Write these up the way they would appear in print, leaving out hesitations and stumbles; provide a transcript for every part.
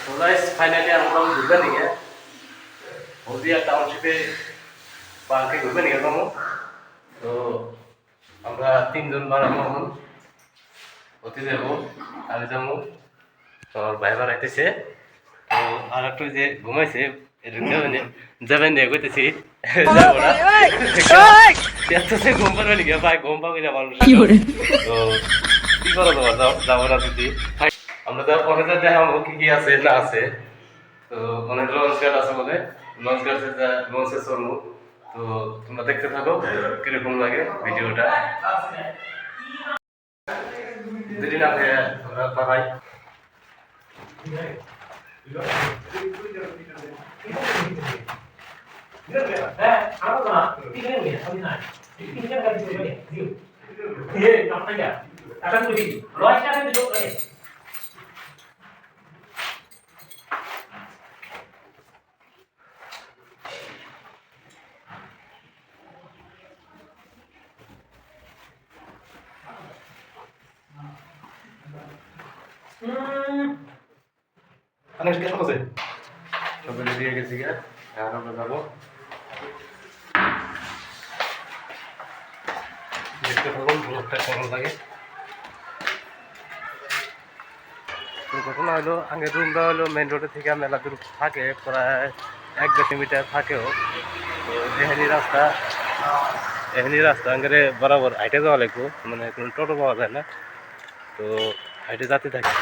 তো guys finally আমরা ঘুরবে নিয়ে হলদিয়া টাউনশিপে পার্কে ঘুরবে নিয়ে যাবো। তো আমরা তিনজন বাড়াবো এখন অতি যাবো আমি যাবো তোর ভাই বাড়াইতেছে। তো আর একটু যে ঘুমাইছে যাবেন নিয়ে কইতেছি যাবো না ঘুম পারবে নাকি ভাই ঘুম পাবি না মানুষ। তো কি করো তোমার যাবো না যদি আমরা তো অনেকটা দেখাবো কি কি আছে না আছে। তো অনেক লঞ্চ গার্ড আছে বলে লঞ্চ গার্ড লঞ্চে চলবো। তো তোমরা দেখতে থাকো কিরকম লাগে ভিডিওটা। দুদিন আগে আমরা পাড়াই অনেক কেমন আছে সবাই রেডি হয়ে গেছি এখন আমরা যাবো দেখতে থাকুন ব্লগটা কেমন লাগে। তো ঘটনা হলো আগের রুমটা হলো মেন রোডের থেকে মেলা দূর থাকে প্রায় 1-2 মিটার থাকেও। তো এখানি রাস্তা আগে বরাবর হাইটে যাওয়া লাগবো মানে কোনো টোটো পাওয়া যায় না। তো হাইটে যাতে থাকে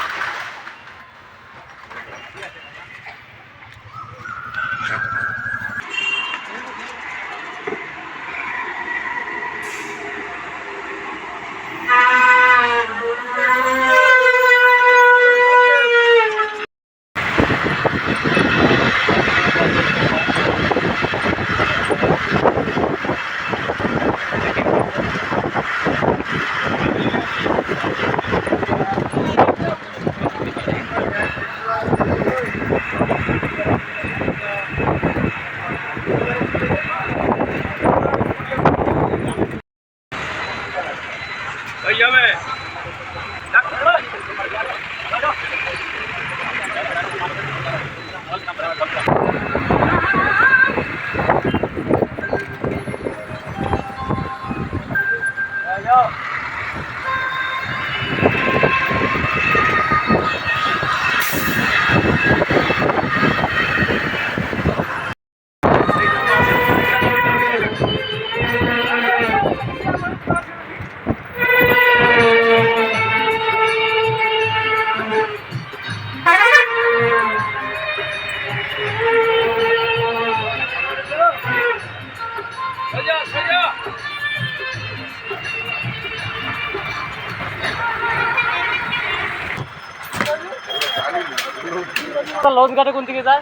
লঞ্চ ঘাটে কোন দিকে যায়?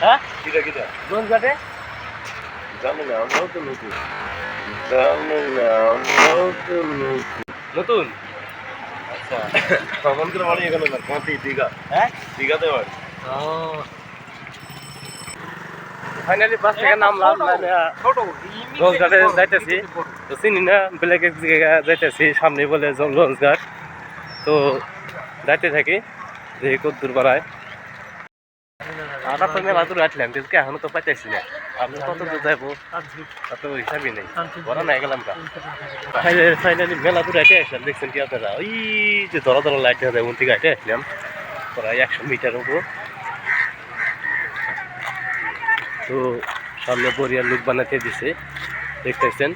হ্যাঁ লঞ্চ ঘাটে জানি না আমরাও তো নতুন নতুন। আচ্ছা ভ্রমণ করে বাড়ি এখানে না কাঁথি দীঘা হ্যাঁ দীঘাতে বাড়ি। ফাইনালি বাস থেকে নামলাম লঞ্চ ঘাটে যাইতেছি। তো চিনি না ব্ল্যাক এক জায়গায় যাইতেছি সামনে বলে লঞ্চ ঘাট। তো যাইতে থাকি যে কত দূর বাড়ায় আমরা তো মেলা দূর আসলাম কিন্তু এখনো তো পাইতেছি না আমি কত দূর যাবো অত হিসাবই নেই বড় না গেলাম ফাইনালি মেলা দূর হেঁটে আসলাম। দেখছেন কি আপনারা ওই যে ধরা ধরা লাইট দেখা যায় ওন থেকে হেঁটে আসলাম প্রায় 100 মিটার উপর। তো সামনে বরিয়ার লুক বানাতে দিছে দেখতেছেন।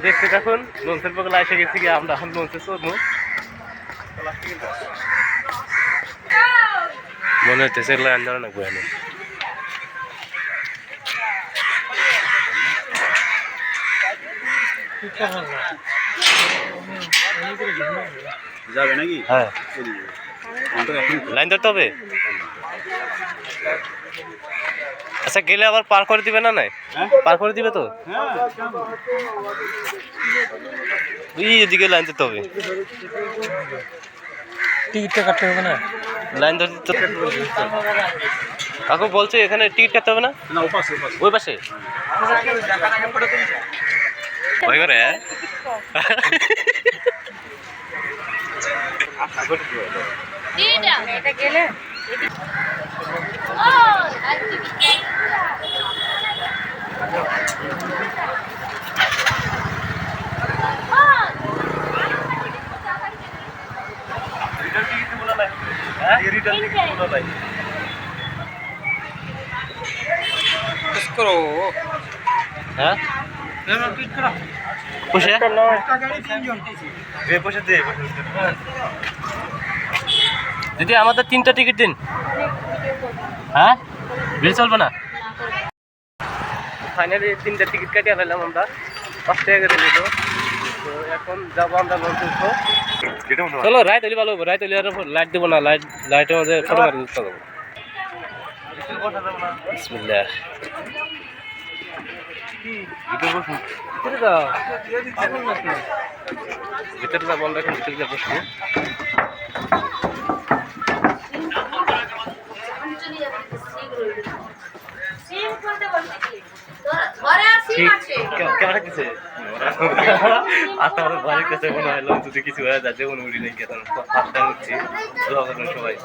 দেখতে থাকুন লঞ্চের বগলে এসে গেছি গিয়ে আমরা এখন লঞ্চে চড়বো। মনে হইতেছে এগুলো আন্দোলন রাখবো এখানে যাবে নাকি? হ্যাঁ লাইন ধরতে হবে। আচ্ছা গেলে আবার পার করে দিবে না নাই? পার করে দিবে তো ওই এদিকে লাইন ধরতে হবে। টিকিটটা কাটতে হবে না লাইন ধরতে কাকু বলছে এখানে টিকিট কাটতে হবে না ওই পাশে ওই করে এটা গেলে হ্যাঁ পুষে দিদি আমাদের 3টা টিকিট দিন। হ্যাঁ বিল চলবে না। ফাইনালি 3টা টিকিট কাটিয়ে ফেললাম আমরা, 5 টাকা করে নিল। তো এখন যাবো আমরা লঞ্চে উঠবো। চলো রাইত হলে ভালো হবে, রাইত হলে আর লাইট দেবো না, লাইটের মধ্যে ফটো মারি দিতে যাবো। বিসমিল্লাহ। ভিতরে যাবো আমরা, এখন ভিতরে যাবো শুধু। কেমন লাগতেছে? আমার ভয় লাগতেছে, মনে হয় লঞ্চ যদি কিছু হয়ে যায়, যেমন উড়ি নেই কেন ফার্স্ট টাইম উঠছি। দোয়া করবেন সবাই।